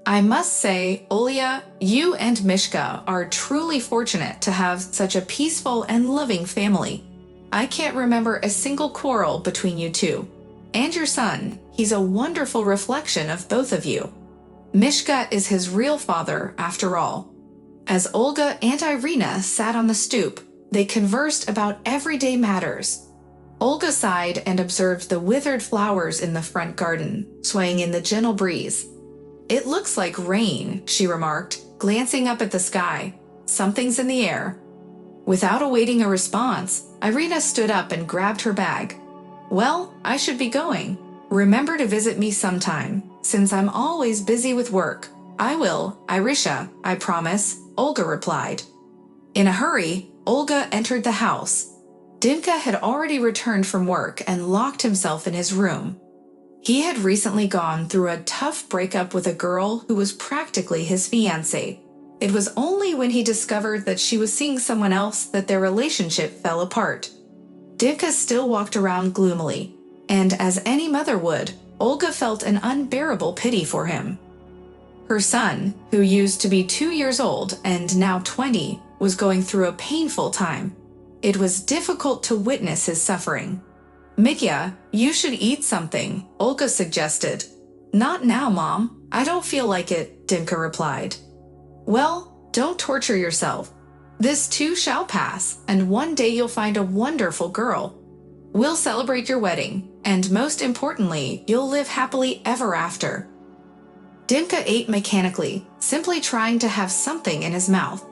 I must say, Olya, you and Mishka are truly fortunate to have such a peaceful and loving family. I can't remember a single quarrel between you two. And your son, he's a wonderful reflection of both of you. Mishka is his real father, after all. As Olga and Irina sat on the stoop, they conversed about everyday matters. Olga sighed and observed the withered flowers in the front garden, swaying in the gentle breeze. "It looks like rain," she remarked, glancing up at the sky. "Something's in the air." Without awaiting a response, Irina stood up and grabbed her bag. "Well, I should be going. Remember to visit me sometime, since I'm always busy with work." "I will, Irisha, I promise," Olga replied. In a hurry, Olga entered the house. Dimka had already returned from work and locked himself in his room. He had recently gone through a tough breakup with a girl who was practically his fiancée. It was only when he discovered that she was seeing someone else that their relationship fell apart. Dimka still walked around gloomily, and as any mother would, Olga felt an unbearable pity for him. Her son, who used to be 2 years old and now 20, was going through a painful time. It was difficult to witness his suffering. "Mitya, you should eat something," Olga suggested. "Not now, Mom. I don't feel like it," Dimka replied. "Well, don't torture yourself. This too shall pass, and one day you'll find a wonderful girl. We'll celebrate your wedding, and most importantly, you'll live happily ever after." Dimka ate mechanically, simply trying to have something in his mouth.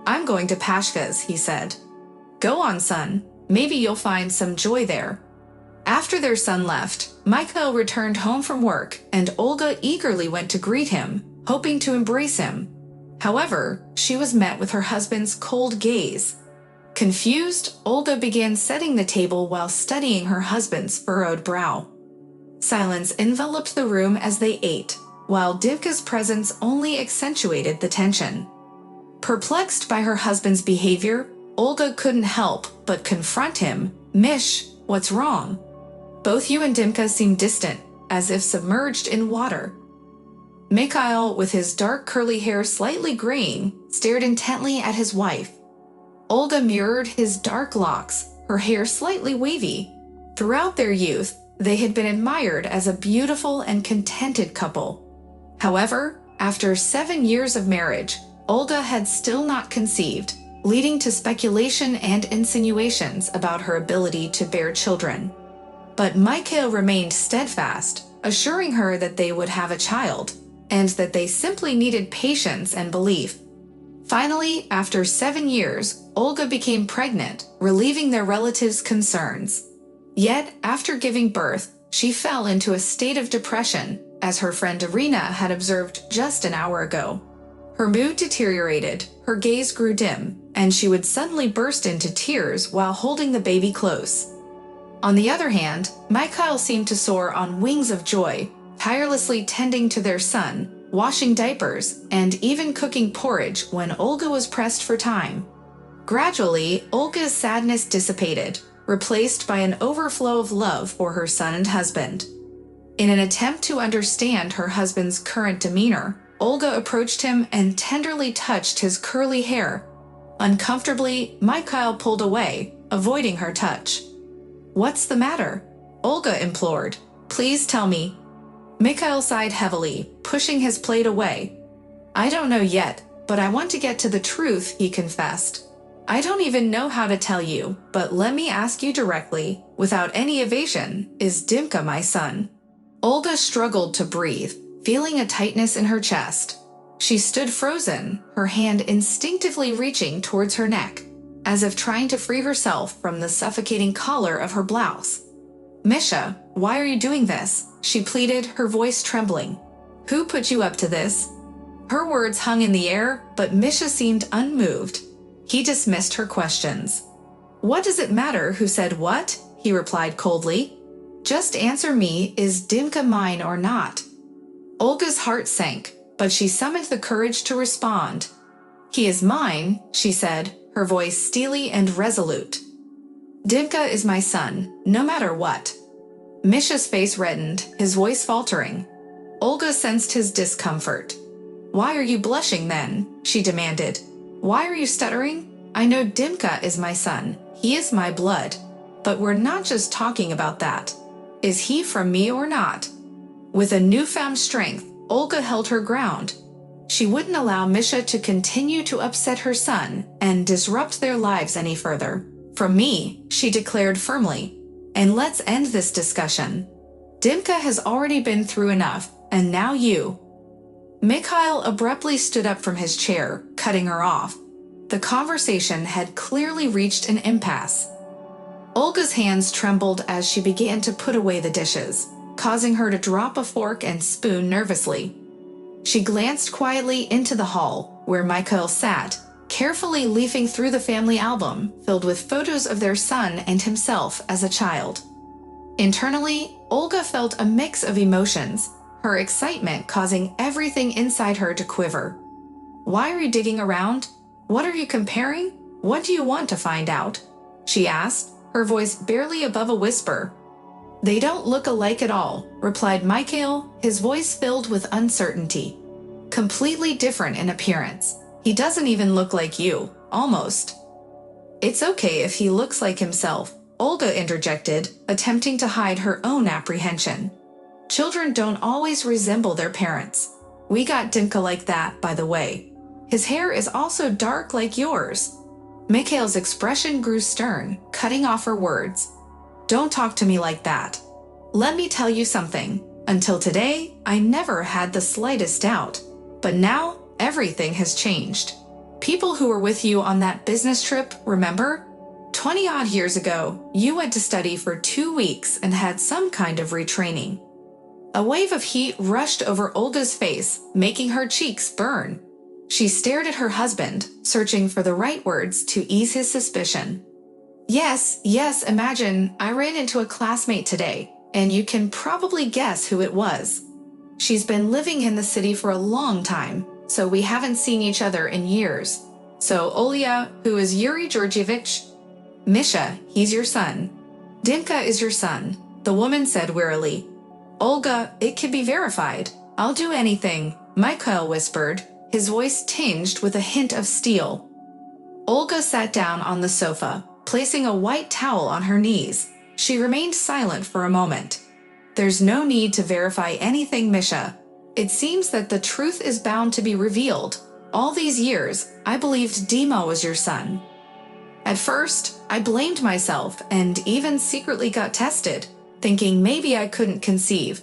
"I'm going to Pashka's," he said. "Go on, son. Maybe you'll find some joy there." After their son left, Mikhail returned home from work, and Olga eagerly went to greet him, hoping to embrace him. However, she was met with her husband's cold gaze. Confused, Olga began setting the table while studying her husband's furrowed brow. Silence enveloped the room as they ate, while Dimka's presence only accentuated the tension. Perplexed by her husband's behavior, Olga couldn't help but confront him. "Mish, what's wrong?" Both you and Dimka seemed distant, as if submerged in water. Mikhail, with his dark curly hair slightly graying, stared intently at his wife. Olga mirrored his dark locks, her hair slightly wavy. Throughout their youth, they had been admired as a beautiful and contented couple. However, after 7 years of marriage, Olga had still not conceived, leading to speculation and insinuations about her ability to bear children. But Mikhail remained steadfast, assuring her that they would have a child, and that they simply needed patience and belief. Finally, after 7 years, Olga became pregnant, relieving their relatives' concerns. Yet, after giving birth, she fell into a state of depression, as her friend Irina had observed just an hour ago. Her mood deteriorated, her gaze grew dim, and she would suddenly burst into tears while holding the baby close. On the other hand, Mikhail seemed to soar on wings of joy, tirelessly tending to their son, washing diapers, and even cooking porridge when Olga was pressed for time. Gradually, Olga's sadness dissipated, replaced by an overflow of love for her son and husband. In an attempt to understand her husband's current demeanor, Olga approached him and tenderly touched his curly hair. Uncomfortably, Mikhail pulled away, avoiding her touch. "What's the matter?" Olga implored. "Please tell me." Mikhail sighed heavily, pushing his plate away. "I don't know yet, but I want to get to the truth," he confessed. "I don't even know how to tell you, but let me ask you directly, without any evasion, is Dimka my son?" Olga struggled to breathe, feeling a tightness in her chest. She stood frozen, her hand instinctively reaching towards her neck, as if trying to free herself from the suffocating collar of her blouse. "Misha, why are you doing this?" she pleaded, her voice trembling. "Who put you up to this?" Her words hung in the air, but Misha seemed unmoved. He dismissed her questions. "What does it matter who said what?" he replied coldly. "Just answer me, is Dimka mine or not?" Olga's heart sank, but she summoned the courage to respond. "He is mine," she said, her voice steely and resolute. "Dimka is my son, no matter what." Misha's face reddened, his voice faltering. Olga sensed his discomfort. Why are you blushing then? She demanded. Why are you stuttering? I know Dimka is my son. He is my blood. But we're not just talking about that. Is he from me or not? With a newfound strength, Olga held her ground. She wouldn't allow Misha to continue to upset her son and disrupt their lives any further. From me, she declared firmly. And let's end this discussion. Dimka has already been through enough, and now you. Mikhail abruptly stood up from his chair, cutting her off. The conversation had clearly reached an impasse. Olga's hands trembled as she began to put away the dishes, causing her to drop a fork and spoon nervously. She glanced quietly into the hall, where Mikhail sat, carefully leafing through the family album filled with photos of their son and himself as a child. Internally, Olga felt a mix of emotions, her excitement causing everything inside her to quiver. Why are you digging around? What are you comparing? What do you want to find out? She asked, her voice barely above a whisper. They don't look alike at all, replied Mikhail, his voice filled with uncertainty. Completely different in appearance. He doesn't even look like you, almost. It's okay if he looks like himself, Olga interjected, attempting to hide her own apprehension. Children don't always resemble their parents. We got Dimka like that, by the way. His hair is also dark like yours. Mikhail's expression grew stern, cutting off her words. Don't talk to me like that. Let me tell you something. Until today, I never had the slightest doubt. But now, everything has changed. People who were with you on that business trip, remember? 20-odd years ago, you went to study for 2 weeks and had some kind of retraining. A wave of heat rushed over Olga's face, making her cheeks burn. She stared at her husband, searching for the right words to ease his suspicion. Yes, imagine I ran into a classmate today, and you can probably guess who it was. She's been living in the city for a long time, so we haven't seen each other in years. So Olia, who is Yuri Georgievich? Misha, he's your son. Dimka is your son, the woman said wearily. Olga, it can be verified. I'll do anything, Mikhail whispered, his voice tinged with a hint of steel. Olga sat down on the sofa, placing a white towel on her knees. She remained silent for a moment. There's no need to verify anything, Misha. It seems that the truth is bound to be revealed. All these years, I believed Dima was your son. At first, I blamed myself and even secretly got tested, thinking maybe I couldn't conceive.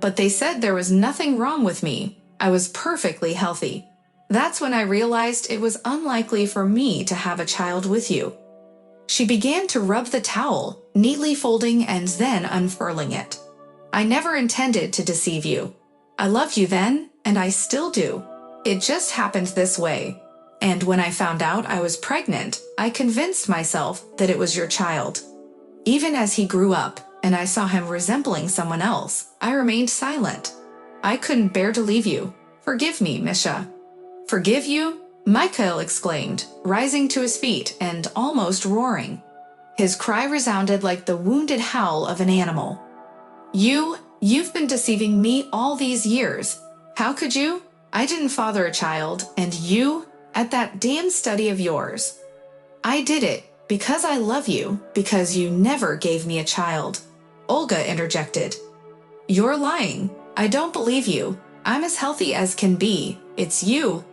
But they said there was nothing wrong with me. I was perfectly healthy. That's when I realized it was unlikely for me to have a child with you. She began to rub the towel, neatly folding and then unfurling it. I never intended to deceive you. I loved you then, and I still do. It just happened this way. And when I found out I was pregnant, I convinced myself that it was your child. Even as he grew up, and I saw him resembling someone else, I remained silent. I couldn't bear to leave you. Forgive me, Misha. Forgive you? Mikhail exclaimed, rising to his feet and almost roaring. His cry resounded like the wounded howl of an animal. You've been deceiving me all these years. How could you? I didn't father a child, and you, at that damn study of yours. I did it because I love you, because you never gave me a child. Olga interjected. You're lying. I don't believe you. I'm as healthy as can be. It's you.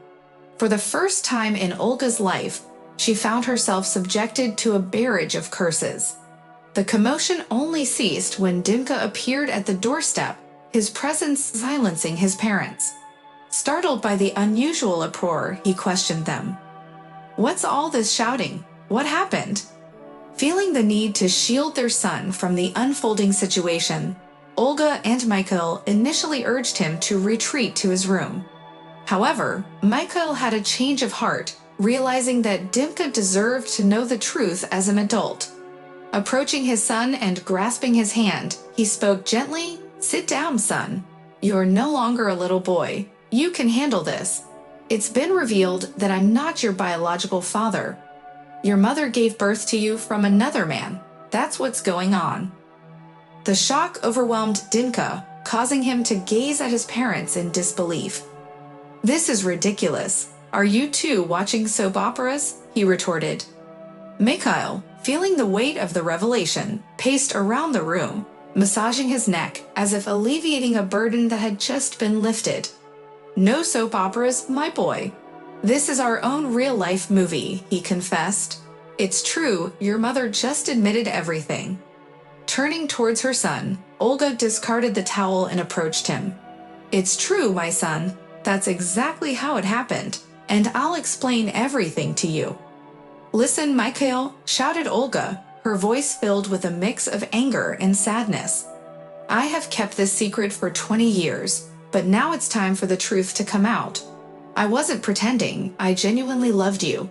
For the first time in Olga's life, she found herself subjected to a barrage of curses. The commotion only ceased when Dimka appeared at the doorstep, his presence silencing his parents. Startled by the unusual uproar, he questioned them. What's all this shouting? What happened? Feeling the need to shield their son from the unfolding situation, Olga and Mikhail initially urged him to retreat to his room. However, Mikhail had a change of heart, realizing that Dimka deserved to know the truth as an adult. Approaching his son and grasping his hand, he spoke gently, Sit down, son. You're no longer a little boy. You can handle this. It's been revealed that I'm not your biological father. Your mother gave birth to you from another man. That's what's going on. The shock overwhelmed Dimka, causing him to gaze at his parents in disbelief. This is ridiculous. Are you too watching soap operas? He retorted. Mikhail, feeling the weight of the revelation, paced around the room, massaging his neck as if alleviating a burden that had just been lifted. No soap operas, my boy. This is our own real-life movie, he confessed. It's true, your mother just admitted everything. Turning towards her son, Olga discarded the towel and approached him. It's true, my son. That's exactly how it happened, and I'll explain everything to you. Listen, Mikhail, shouted Olga, her voice filled with a mix of anger and sadness. I have kept this secret for 20 years, but now it's time for the truth to come out. I wasn't pretending, I genuinely loved you.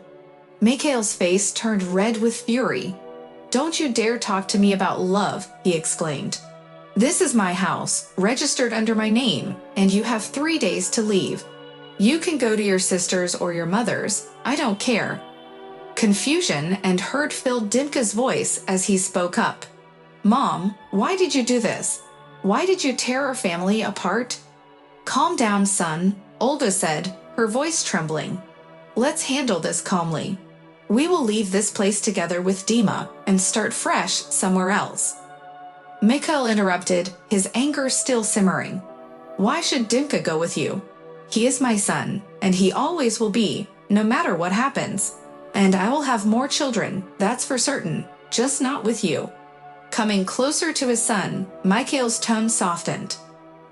Mikhail's face turned red with fury. Don't you dare talk to me about love, he exclaimed. This is my house, registered under my name, and you have 3 days to leave. You can go to your sister's or your mother's, I don't care. Confusion and hurt filled Dimka's voice as he spoke up. Mom, why did you do this? Why did you tear our family apart? Calm down, son, Olga said, her voice trembling. Let's handle this calmly. We will leave this place together with Dima and start fresh somewhere else. Mikhail interrupted, his anger still simmering. Why should Dimka go with you? He is my son, and he always will be, no matter what happens. And I will have more children, that's for certain, just not with you. Coming closer to his son, Mikhail's tone softened.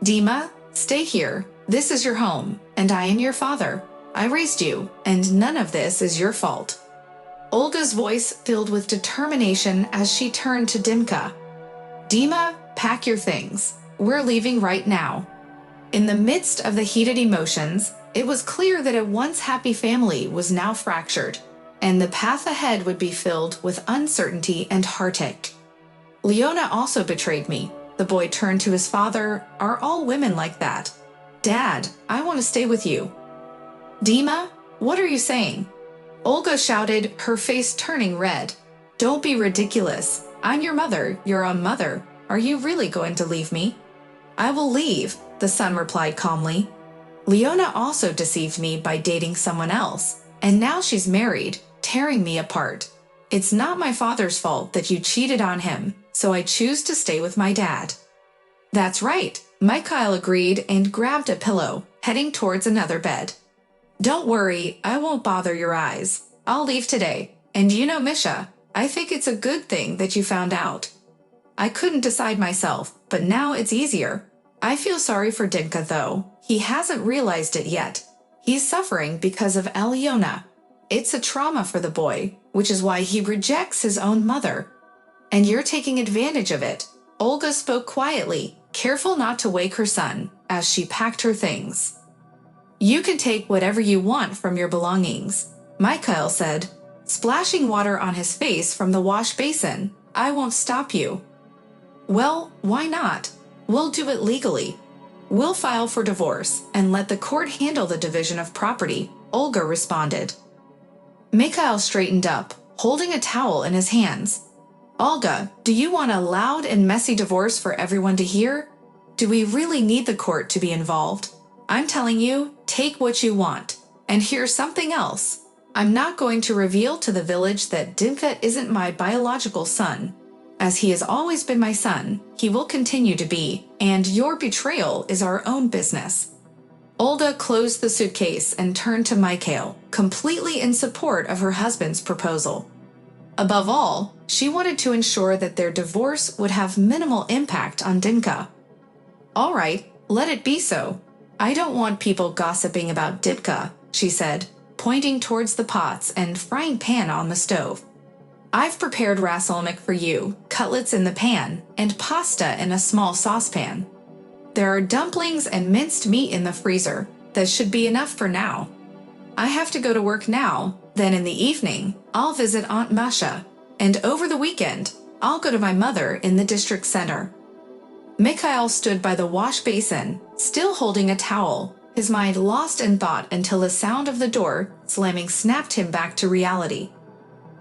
Dima, stay here. This is your home, and I am your father. I raised you, and none of this is your fault. Olga's voice filled with determination as she turned to Dimka. Dima, pack your things. We're leaving right now. In the midst of the heated emotions, it was clear that a once happy family was now fractured, and the path ahead would be filled with uncertainty and heartache. Leona also betrayed me. The boy turned to his father. Are all women like that? Dad, I want to stay with you. Dima, what are you saying? Olga shouted, her face turning red. Don't be ridiculous. I'm your mother, your own mother. Are you really going to leave me? I will leave, the son replied calmly. Leona also deceived me by dating someone else, and now she's married, tearing me apart. It's not my father's fault that you cheated on him, so I choose to stay with my dad. That's right, Mikhail agreed and grabbed a pillow, heading towards another bed. Don't worry, I won't bother your eyes. I'll leave today, and you know, Misha, I think it's a good thing that you found out. I couldn't decide myself, but now it's easier. I feel sorry for Dimka though. He hasn't realized it yet. He's suffering because of Alyona. It's a trauma for the boy, which is why he rejects his own mother. And you're taking advantage of it. Olga spoke quietly, careful not to wake her son, as she packed her things. You can take whatever you want from your belongings, Mikhail said, splashing water on his face from the wash basin. I won't stop you. Well, why not? We'll do it legally. We'll file for divorce and let the court handle the division of property, Olga responded. Mikhail straightened up, holding a towel in his hands. Olga, do you want a loud and messy divorce for everyone to hear? Do we really need the court to be involved? I'm telling you, take what you want. And here's something else. I'm not going to reveal to the village that Dimka isn't my biological son. As he has always been my son, he will continue to be, and your betrayal is our own business. Olga closed the suitcase and turned to Mikhail, completely in support of her husband's proposal. Above all, she wanted to ensure that their divorce would have minimal impact on Dimka. All right, let it be so. I don't want people gossiping about Dimka, she said, pointing towards the pots and frying pan on the stove. I've prepared rasolnik for you, cutlets in the pan, and pasta in a small saucepan. There are dumplings and minced meat in the freezer. That should be enough for now. I have to go to work now, then in the evening, I'll visit Aunt Masha, and over the weekend, I'll go to my mother in the district center. Mikhail stood by the wash basin, still holding a towel, his mind lost in thought until the sound of the door slamming snapped him back to reality.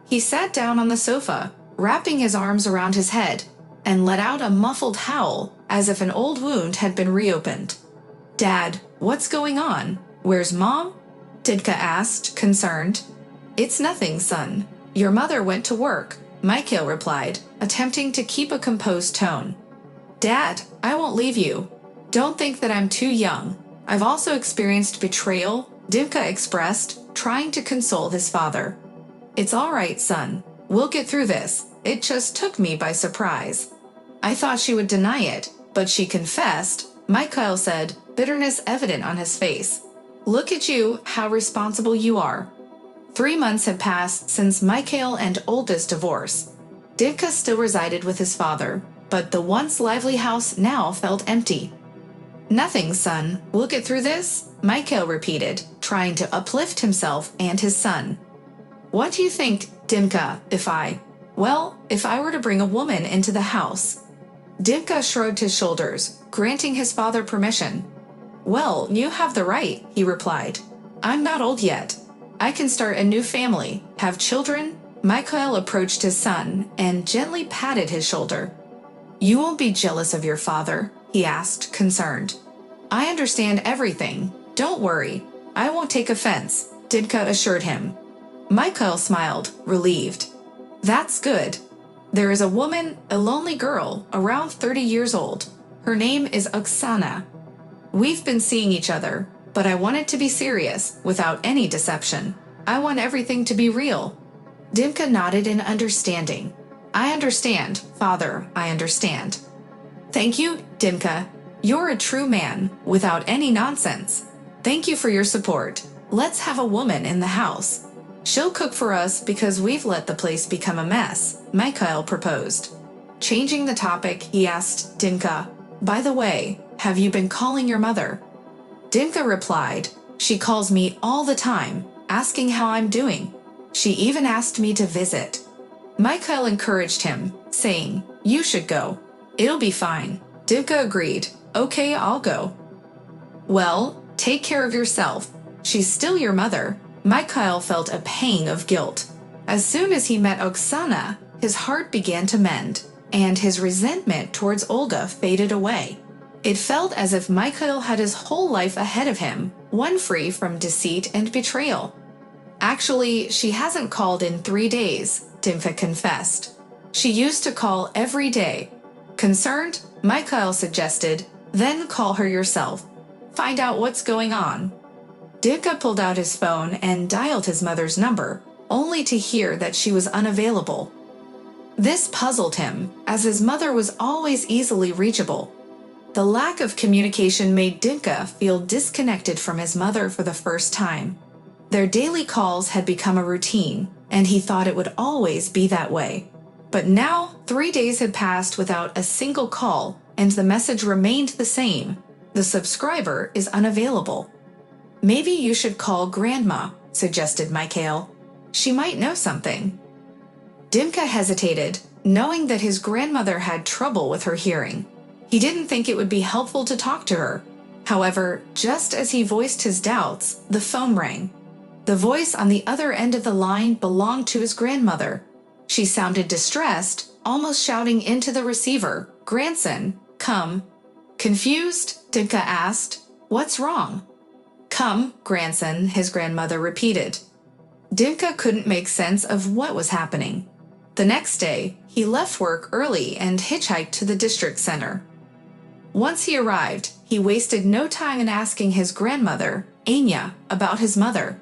He sat down on the sofa, wrapping his arms around his head, and let out a muffled howl as if an old wound had been reopened. Dad, what's going on? Where's Mom? Dimka asked, concerned. It's nothing, son. Your mother went to work, Mikhail replied, attempting to keep a composed tone. Dad, I won't leave you. Don't think that I'm too young. I've also experienced betrayal, Dimka expressed, trying to console his father. It's all right, son. We'll get through this. It just took me by surprise. I thought she would deny it, but she confessed, Mikhail said, bitterness evident on his face. Look at you, how responsible you are. 3 months had passed since Mikhail and Olga's divorce. Dimka still resided with his father, but the once lively house now felt empty. Nothing, son. We'll get through this, Mikhail repeated, trying to uplift himself and his son. What do you think, Dimka, if I were to bring a woman into the house? Dimka shrugged his shoulders, granting his father permission. Well, you have the right, he replied. I'm not old yet. I can start a new family, have children. Mikhail approached his son and gently patted his shoulder. You won't be jealous of your father, he asked, concerned. I understand everything. Don't worry. I won't take offense, Dimka assured him. Mikhail smiled, relieved. That's good. There is a woman, a lonely girl, around 30 years old. Her name is Oksana. We've been seeing each other, but I want it to be serious, without any deception. I want everything to be real. Dimka nodded in understanding. I understand, father, I understand. Thank you, Dimka. You're a true man, without any nonsense. Thank you for your support. Let's have a woman in the house. She'll cook for us because we've let the place become a mess, Mikhail proposed. Changing the topic, he asked Dimka, by the way, have you been calling your mother? Dimka replied, she calls me all the time, asking how I'm doing. She even asked me to visit. Mikhail encouraged him, saying, you should go. It'll be fine. Dimka agreed, okay, I'll go. Well, take care of yourself. She's still your mother. Mikhail felt a pang of guilt. As soon as he met Oksana, his heart began to mend, and his resentment towards Olga faded away. It felt as if Mikhail had his whole life ahead of him, one free from deceit and betrayal. Actually, she hasn't called in 3 days, Dimka confessed. She used to call every day. Concerned, Mikhail suggested, then call her yourself. Find out what's going on. Dimka pulled out his phone and dialed his mother's number, only to hear that she was unavailable. This puzzled him, as his mother was always easily reachable. The lack of communication made Dimka feel disconnected from his mother for the first time. Their daily calls had become a routine, and he thought it would always be that way. But now, 3 days had passed without a single call, and the message remained the same. The subscriber is unavailable. Maybe you should call Grandma, suggested Mikhail. She might know something. Dimka hesitated, knowing that his grandmother had trouble with her hearing. He didn't think it would be helpful to talk to her. However, just as he voiced his doubts, the phone rang. The voice on the other end of the line belonged to his grandmother. She sounded distressed, almost shouting into the receiver, "Grandson, come." Confused, Dimka asked, "What's wrong?" "Come, grandson," his grandmother repeated. Dimka couldn't make sense of what was happening. The next day, he left work early and hitchhiked to the district center. Once he arrived, he wasted no time in asking his grandmother, Anya, about his mother.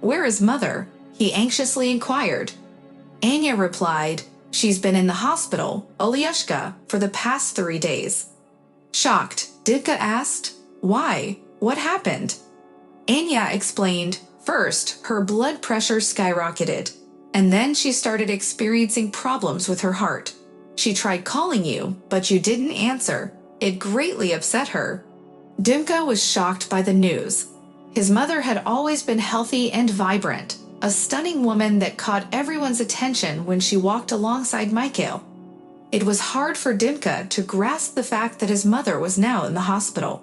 "Where is Mother?" he anxiously inquired. Anya replied, "She's been in the hospital, Olyushka, for the past 3 days." Shocked, Dimka asked, "Why? What happened?" Anya explained, first, her blood pressure skyrocketed, and then she started experiencing problems with her heart. She tried calling you, but you didn't answer. It greatly upset her. Dimka was shocked by the news. His mother had always been healthy and vibrant, a stunning woman that caught everyone's attention when she walked alongside Mikhail. It was hard for Dimka to grasp the fact that his mother was now in the hospital.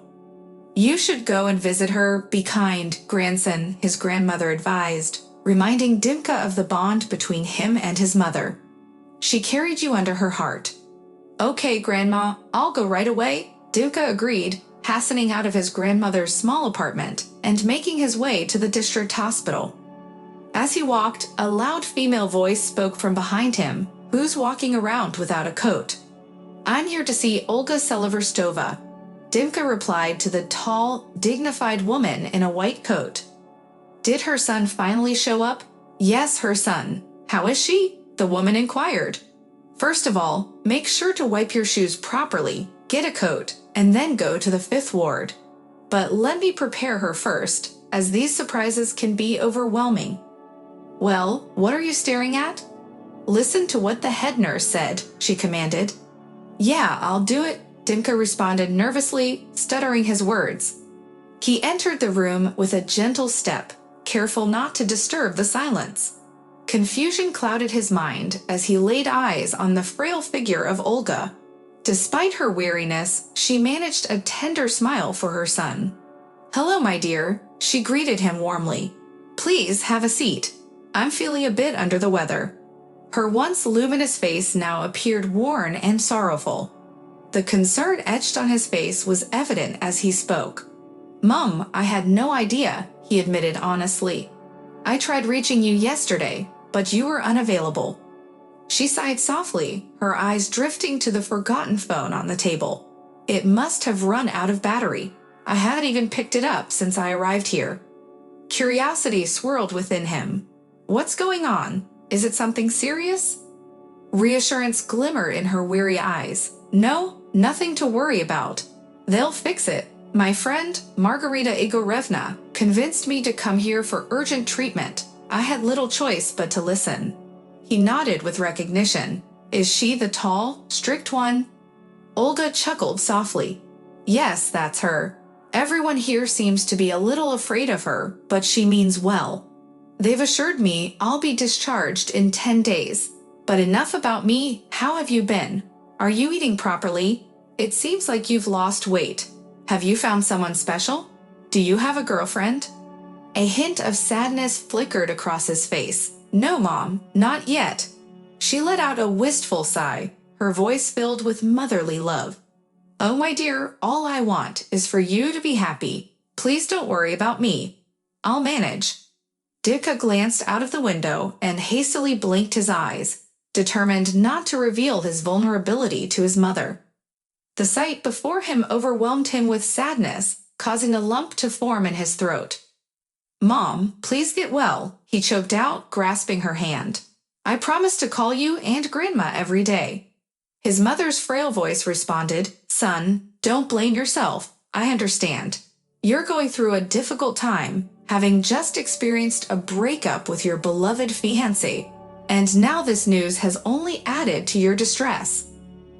"You should go and visit her. Be kind, grandson," his grandmother advised, reminding Dimka of the bond between him and his mother. "She carried you under her heart." "Okay, Grandma, I'll go right away," Dimka agreed, hastening out of his grandmother's small apartment and making his way to the district hospital. As he walked, a loud female voice spoke from behind him. "Who's walking around without a coat?" "I'm here to see Olga Seliverstova," Dimka replied to the tall, dignified woman in a white coat. Did her son finally show up? Yes, her son. How is she? The woman inquired. "First of all, make sure to wipe your shoes properly, get a coat, and then go to the 5th ward. But let me prepare her first, as these surprises can be overwhelming." "Well, what are you staring at?" "Listen to what the head nurse said," she commanded. "Yeah, I'll do it," Dimka responded nervously, stuttering his words. He entered the room with a gentle step, careful not to disturb the silence. Confusion clouded his mind as he laid eyes on the frail figure of Olga. Despite her weariness, she managed a tender smile for her son. "Hello, my dear," she greeted him warmly. "Please have a seat. I'm feeling a bit under the weather." Her once luminous face now appeared worn and sorrowful. The concern etched on his face was evident as he spoke. "Mum, I had no idea," he admitted honestly. "I tried reaching you yesterday, but you were unavailable." She sighed softly, her eyes drifting to the forgotten phone on the table. "It must have run out of battery. I haven't even picked it up since I arrived here." Curiosity swirled within him. "What's going on? Is it something serious?" Reassurance glimmered in her weary eyes. "No, nothing to worry about. They'll fix it. My friend, Margarita Igorevna, convinced me to come here for urgent treatment. I had little choice but to listen." He nodded with recognition. "Is she the tall, strict one?" Olga chuckled softly. "Yes, that's her. Everyone here seems to be a little afraid of her, but she means well. They've assured me I'll be discharged in 10 days. But enough about me. How have you been? Are you eating properly? It seems like you've lost weight. Have you found someone special? Do you have a girlfriend?" A hint of sadness flickered across his face. "No, Mom, not yet." She let out a wistful sigh, her voice filled with motherly love. "Oh, my dear, all I want is for you to be happy. Please don't worry about me. I'll manage." Dimka glanced out of the window and hastily blinked his eyes, determined not to reveal his vulnerability to his mother. The sight before him overwhelmed him with sadness, causing a lump to form in his throat. "Mom, please get well," he choked out, grasping her hand. "I promise to call you and Grandma every day." His mother's frail voice responded, "Son, don't blame yourself. I understand. You're going through a difficult time, having just experienced a breakup with your beloved fiancé, and now this news has only added to your distress."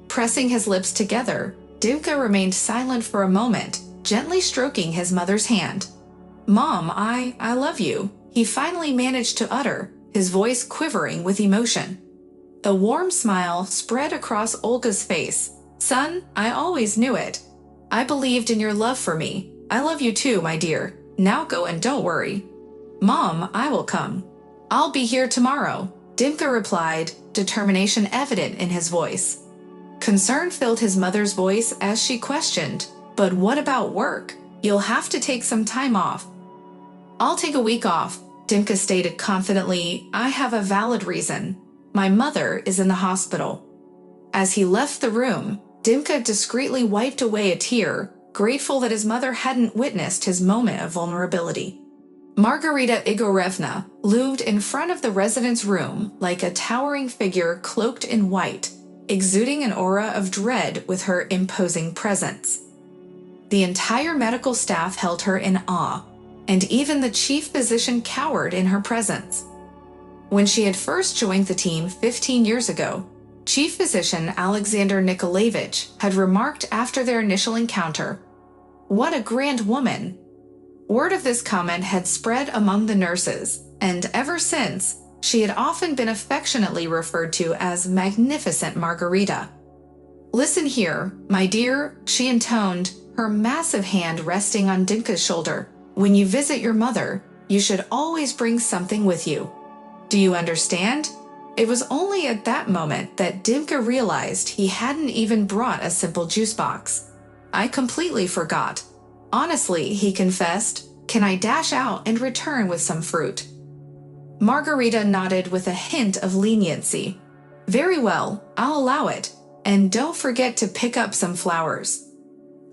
Pressing his lips together, Dimka remained silent for a moment, gently stroking his mother's hand. "Mom, I love you," he finally managed to utter, his voice quivering with emotion. A warm smile spread across Olga's face. "Son, I always knew it. I believed in your love for me. I love you too, my dear. Now go and don't worry." "Mom, I will come. I'll be here tomorrow," Dimka replied, determination evident in his voice. Concern filled his mother's voice as she questioned, "But what about work? You'll have to take some time off." "I'll take a week off," Dimka stated confidently. "I have a valid reason. My mother is in the hospital." As he left the room, Dimka discreetly wiped away a tear, grateful that his mother hadn't witnessed his moment of vulnerability. Margarita Igorevna loomed in front of the resident's room like a towering figure cloaked in white, exuding an aura of dread with her imposing presence. The entire medical staff held her in awe, and even the chief physician cowered in her presence. When she had first joined the team 15 years ago, Chief Physician Alexander Nikolaevich had remarked after their initial encounter, "What a grand woman." Word of this comment had spread among the nurses, and ever since, she had often been affectionately referred to as Magnificent Margarita. "Listen here, my dear," she intoned, her massive hand resting on Dimka's shoulder. "When you visit your mother, you should always bring something with you. Do you understand?" It was only at that moment that Dimka realized he hadn't even brought a simple juice box. I completely forgot. Honestly, he confessed, can I dash out and return with some fruit? Margarita nodded with a hint of leniency. Very well, I'll allow it. And don't forget to pick up some flowers.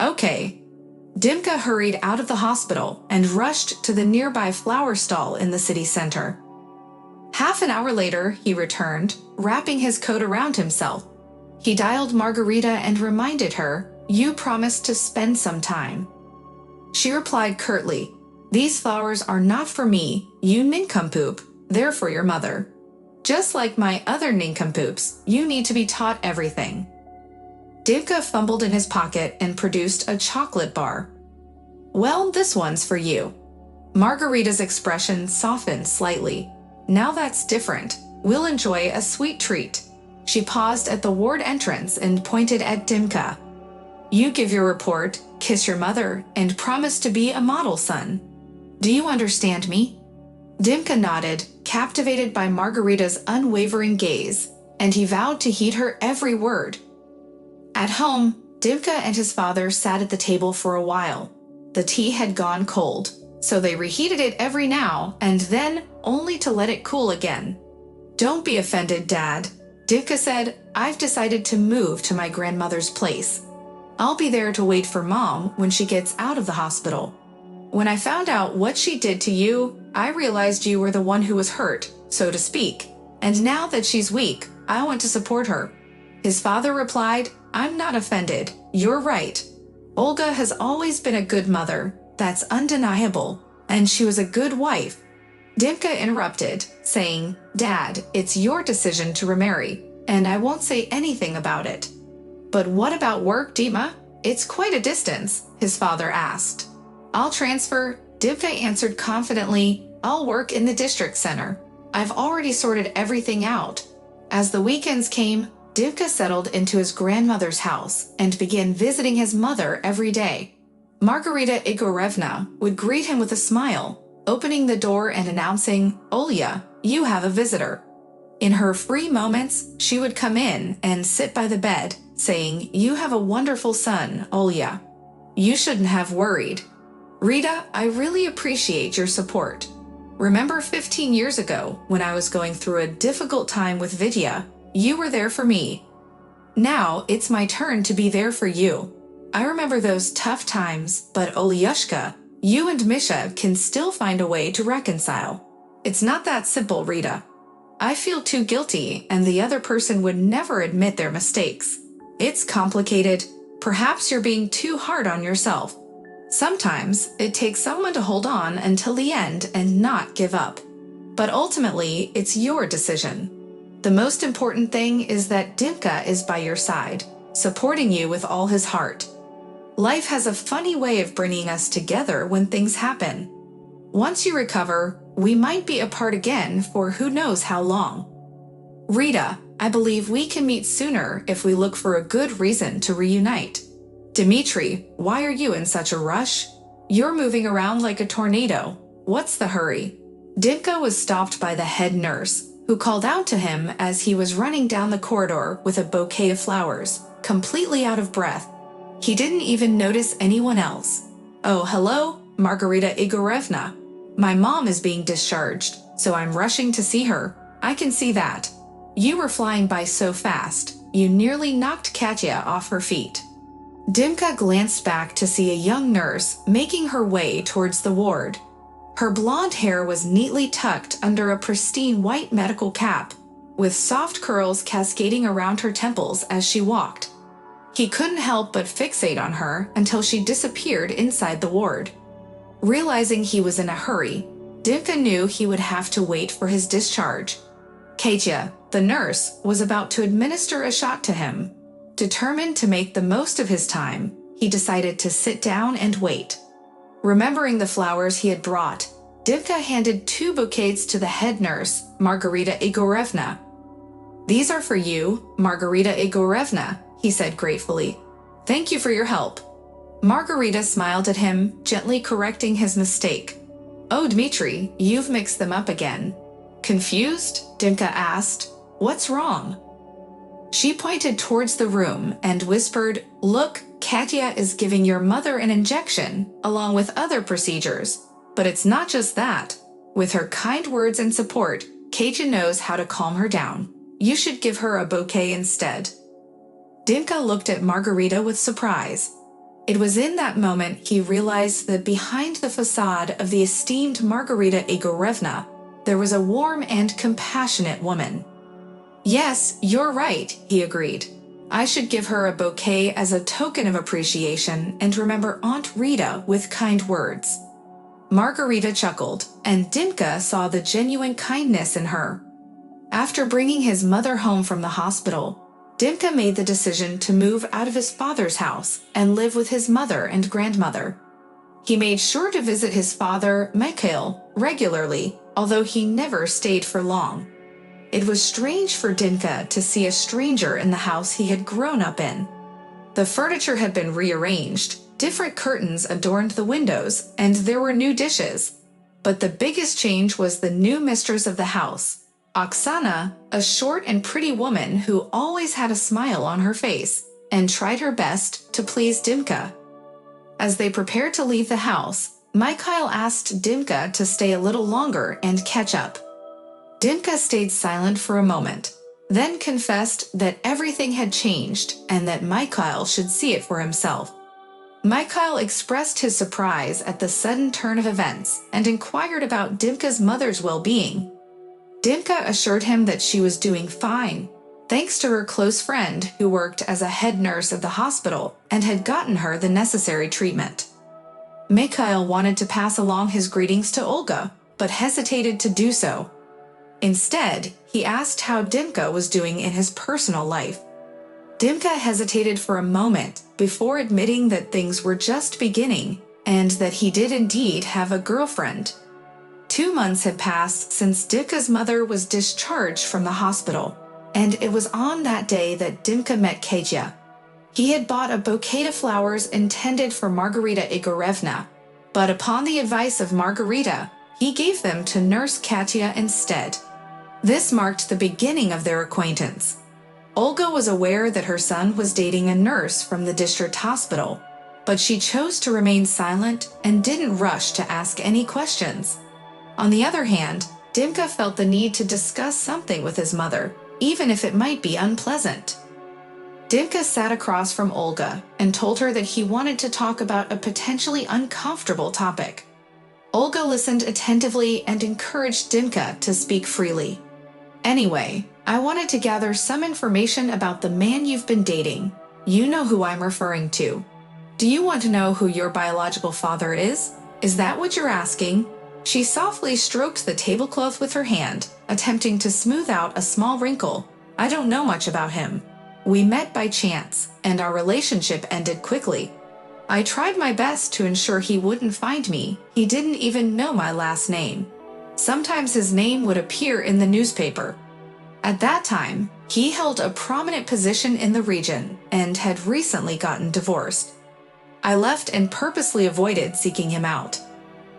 Okay. Dimka hurried out of the hospital and rushed to the nearby flower stall in the city center. Half an hour later, he returned, wrapping his coat around himself. He dialed Margarita and reminded her, you promised to spend some time. She replied curtly, these flowers are not for me, you nincompoop, they're for your mother. Just like my other nincompoops, you need to be taught everything. Dimka fumbled in his pocket and produced a chocolate bar. Well, this one's for you. Margarita's expression softened slightly. Now that's different. We'll enjoy a sweet treat. She paused at the ward entrance and pointed at Dimka. You give your report, kiss your mother, and promise to be a model son. Do you understand me? Dimka nodded, captivated by Margarita's unwavering gaze, and he vowed to heed her every word. At home, Dimka and his father sat at the table for a while. The tea had gone cold, so they reheated it every now and then, only to let it cool again. Don't be offended, Dad. Dimka said, I've decided to move to my grandmother's place. I'll be there to wait for Mom when she gets out of the hospital. When I found out what she did to you, I realized you were the one who was hurt, so to speak. And now that she's weak, I want to support her. His father replied, I'm not offended. You're right. Olga has always been a good mother. That's undeniable. And she was a good wife. Dimka interrupted, saying, Dad, it's your decision to remarry, and I won't say anything about it. But what about work, Dima? It's quite a distance, his father asked. I'll transfer, Dimka answered confidently. I'll work in the district center. I've already sorted everything out. As the weekends came, Dimka settled into his grandmother's house and began visiting his mother every day. Margarita Igorevna would greet him with a smile, opening the door and announcing, Olya, you have a visitor. In her free moments, she would come in and sit by the bed, saying, you have a wonderful son, Olya. You shouldn't have worried. Rita, I really appreciate your support. Remember 15 years ago when I was going through a difficult time with Vidya? You were there for me. Now it's my turn to be there for you. I remember those tough times, but Olyushka, you and Misha can still find a way to reconcile. It's not that simple, Rita. I feel too guilty, and the other person would never admit their mistakes. It's complicated. Perhaps you're being too hard on yourself. Sometimes it takes someone to hold on until the end and not give up. But ultimately, it's your decision. The most important thing is that Dimka is by your side, supporting you with all his heart. Life has a funny way of bringing us together when things happen. Once you recover, we might be apart again for who knows how long. Rita, I believe we can meet sooner if we look for a good reason to reunite. Dmitri, why are you in such a rush? You're moving around like a tornado. What's the hurry? Dimka was stopped by the head nurse, who called out to him as he was running down the corridor with a bouquet of flowers, completely out of breath. He didn't even notice anyone else. Oh, hello, Margarita Igorevna. My mom is being discharged, so I'm rushing to see her. I can see that. You were flying by so fast, you nearly knocked Katya off her feet. Dimka glanced back to see a young nurse making her way towards the ward. Her blonde hair was neatly tucked under a pristine white medical cap, with soft curls cascading around her temples as she walked. He couldn't help but fixate on her until she disappeared inside the ward. Realizing he was in a hurry, Dimka knew he would have to wait for his discharge. Katya, the nurse, was about to administer a shot to him. Determined to make the most of his time, he decided to sit down and wait. Remembering the flowers he had brought, Dimka handed 2 bouquets to the head nurse, Margarita Igorevna. These are for you, Margarita Igorevna, he said gratefully. Thank you for your help. Margarita smiled at him, gently correcting his mistake. Oh, Dmitri, you've mixed them up again. Confused? Dimka asked. What's wrong? She pointed towards the room and whispered, "Look, Katya is giving your mother an injection, along with other procedures. But it's not just that. With her kind words and support, Katya knows how to calm her down. You should give her a bouquet instead." Dimka looked at Margarita with surprise. It was in that moment he realized that behind the facade of the esteemed Margarita Igorevna, there was a warm and compassionate woman. "Yes, you're right," he agreed. "I should give her a bouquet as a token of appreciation and remember Aunt Rita with kind words." Margarita chuckled, and Dimka saw the genuine kindness in her. After bringing his mother home from the hospital, Dimka made the decision to move out of his father's house and live with his mother and grandmother. He made sure to visit his father, Mikhail, regularly, although he never stayed for long. It was strange for Dimka to see a stranger in the house he had grown up in. The furniture had been rearranged, different curtains adorned the windows, and there were new dishes. But the biggest change was the new mistress of the house, Oksana, a short and pretty woman who always had a smile on her face and tried her best to please Dimka. As they prepared to leave the house, Mikhail asked Dimka to stay a little longer and catch up. Dimka stayed silent for a moment, then confessed that everything had changed and that Mikhail should see it for himself. Mikhail expressed his surprise at the sudden turn of events and inquired about Dimka's mother's well-being. Dimka assured him that she was doing fine, thanks to her close friend who worked as a head nurse of the hospital and had gotten her the necessary treatment. Mikhail wanted to pass along his greetings to Olga, but hesitated to do so. Instead, he asked how Dimka was doing in his personal life. Dimka hesitated for a moment before admitting that things were just beginning and that he did indeed have a girlfriend. 2 months had passed since Dimka's mother was discharged from the hospital, and it was on that day that Dimka met Katya. He had bought a bouquet of flowers intended for Margarita Igorevna, but upon the advice of Margarita, he gave them to Nurse Katya instead. This marked the beginning of their acquaintance. Olga was aware that her son was dating a nurse from the district hospital, but she chose to remain silent and didn't rush to ask any questions. On the other hand, Dimka felt the need to discuss something with his mother, even if it might be unpleasant. Dimka sat across from Olga and told her that he wanted to talk about a potentially uncomfortable topic. Olga listened attentively and encouraged Dimka to speak freely. "Anyway, I wanted to gather some information about the man you've been dating. You know who I'm referring to. Do you want to know who your biological father is? Is that what you're asking?" She softly stroked the tablecloth with her hand, attempting to smooth out a small wrinkle. "I don't know much about him. We met by chance, and our relationship ended quickly. I tried my best to ensure he wouldn't find me. He didn't even know my last name. Sometimes his name would appear in the newspaper. At that time, he held a prominent position in the region and had recently gotten divorced. I left and purposely avoided seeking him out.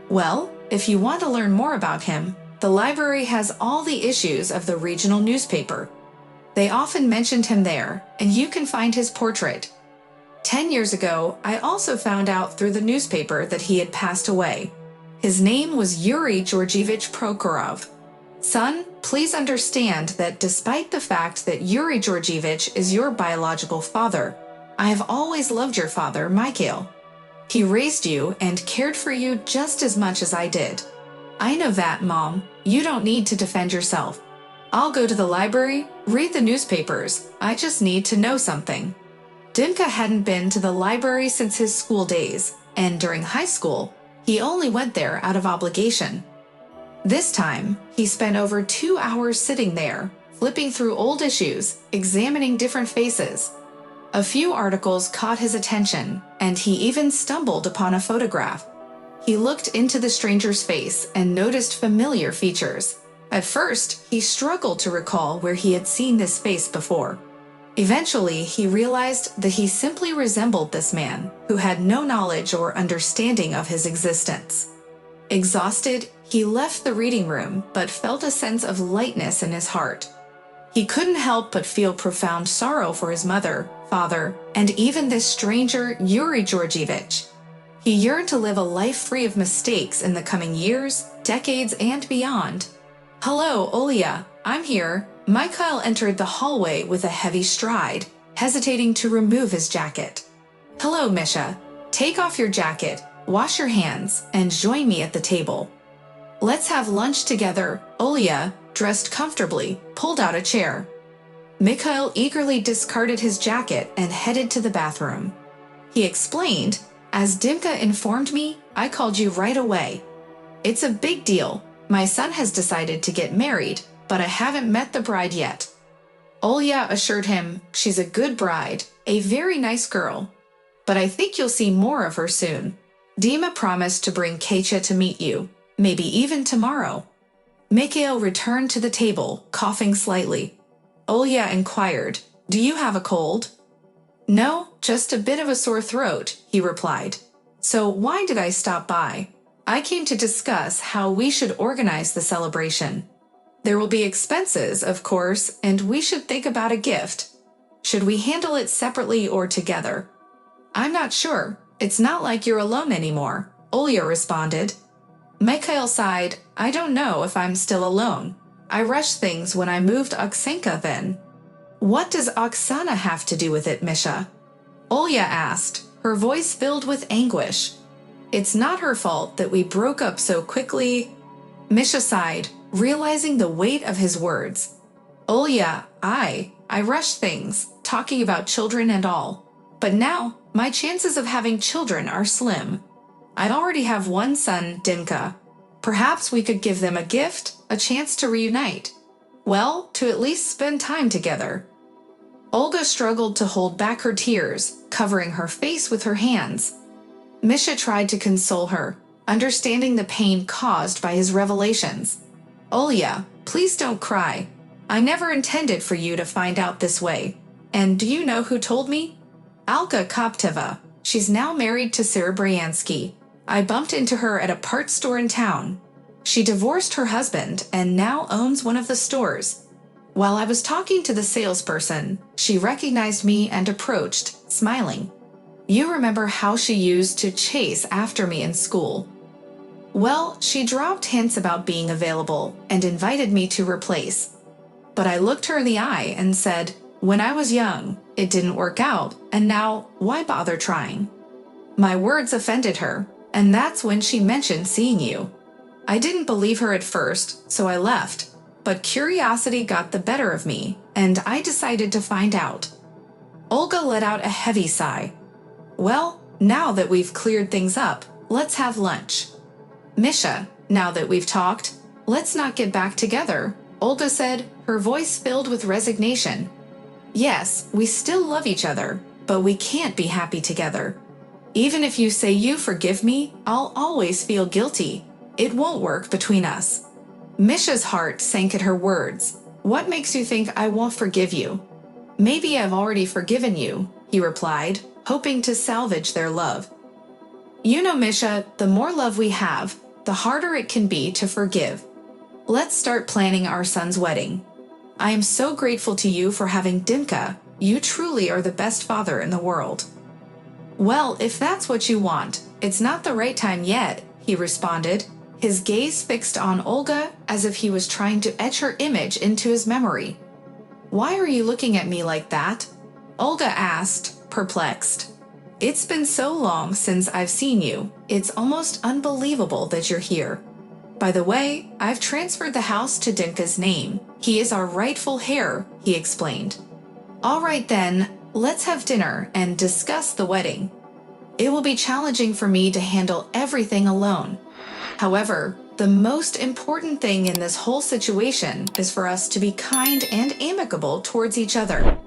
Well, if you want to learn more about him, the library has all the issues of the regional newspaper. They often mentioned him there, and you can find his portrait. 10 years ago, I also found out through the newspaper that he had passed away. His name was Yuri Georgievich Prokhorov. Son, please understand that despite the fact that Yuri Georgievich is your biological father, I have always loved your father, Mikhail. He raised you and cared for you just as much as I did. I know that, Mom. You don't need to defend yourself. I'll go to the library, read the newspapers. I just need to know something." Dimka hadn't been to the library since his school days, and during high school, he only went there out of obligation. This time, he spent over 2 hours sitting there, flipping through old issues, examining different faces. A few articles caught his attention, and he even stumbled upon a photograph. He looked into the stranger's face and noticed familiar features. At first, he struggled to recall where he had seen this face before. Eventually, he realized that he simply resembled this man, who had no knowledge or understanding of his existence. Exhausted, he left the reading room but felt a sense of lightness in his heart. He couldn't help but feel profound sorrow for his mother, father, and even this stranger, Yuri Georgievich. He yearned to live a life free of mistakes in the coming years, decades, and beyond. "Hello, Olya, I'm here." Mikhail entered the hallway with a heavy stride, hesitating to remove his jacket. "Hello, Misha. Take off your jacket, wash your hands, and join me at the table. Let's have lunch together." Olya, dressed comfortably, pulled out a chair. Mikhail eagerly discarded his jacket and headed to the bathroom. He explained, "As Dimka informed me, I called you right away. It's a big deal. My son has decided to get married, but I haven't met the bride yet." Olya assured him, "She's a good bride, a very nice girl. But I think you'll see more of her soon. Dima promised to bring Katya to meet you, maybe even tomorrow." Mikhail returned to the table, coughing slightly. Olya inquired, "Do you have a cold?" "No, just a bit of a sore throat," he replied. "So why did I stop by? I came to discuss how we should organize the celebration. There will be expenses, of course, and we should think about a gift. Should we handle it separately or together?" "I'm not sure. It's not like you're alone anymore," Olya responded. Mikhail sighed, "I don't know if I'm still alone. I rushed things when I moved Oksenka then." "What does Oksana have to do with it, Misha?" Olya asked, her voice filled with anguish. "It's not her fault that we broke up so quickly." Misha sighed, realizing the weight of his words. "Olya, I rushed things, talking about children and all. But now, my chances of having children are slim. I'd already have one son, Dimka. Perhaps we could give them a gift, a chance to reunite. Well, to at least spend time together." Olga struggled to hold back her tears, covering her face with her hands. Misha tried to console her, understanding the pain caused by his revelations. "Olya, please don't cry. I never intended for you to find out this way. And do you know who told me? Alka Kopteva. She's now married to Serebryansky. I bumped into her at a parts store in town. She divorced her husband and now owns one of the stores. While I was talking to the salesperson, she recognized me and approached, smiling. You remember how she used to chase after me in school? Well, she dropped hints about being available and invited me to replace. But I looked her in the eye and said, when I was young, it didn't work out, and now, why bother trying? My words offended her, and that's when she mentioned seeing you. I didn't believe her at first, so I left, but curiosity got the better of me, and I decided to find out." Olga let out a heavy sigh. "Well, now that we've cleared things up, let's have lunch." "Misha, now that we've talked, let's not get back together," Olga said, her voice filled with resignation. "Yes, we still love each other, but we can't be happy together. Even if you say you forgive me, I'll always feel guilty. It won't work between us." Misha's heart sank at her words. "What makes you think I won't forgive you?" "Maybe I've already forgiven you," he replied, hoping to salvage their love. "You know, Misha, the more love we have, the harder it can be to forgive. Let's start planning our son's wedding. I am so grateful to you for having Dimka. You truly are the best father in the world." "Well, if that's what you want, it's not the right time yet," he responded, his gaze fixed on Olga as if he was trying to etch her image into his memory. "Why are you looking at me like that?" Olga asked, perplexed. "It's been so long since I've seen you, it's almost unbelievable that you're here. By the way, I've transferred the house to Dimka's name. He is our rightful heir," he explained. "All right then, let's have dinner and discuss the wedding. It will be challenging for me to handle everything alone. However, the most important thing in this whole situation is for us to be kind and amicable towards each other."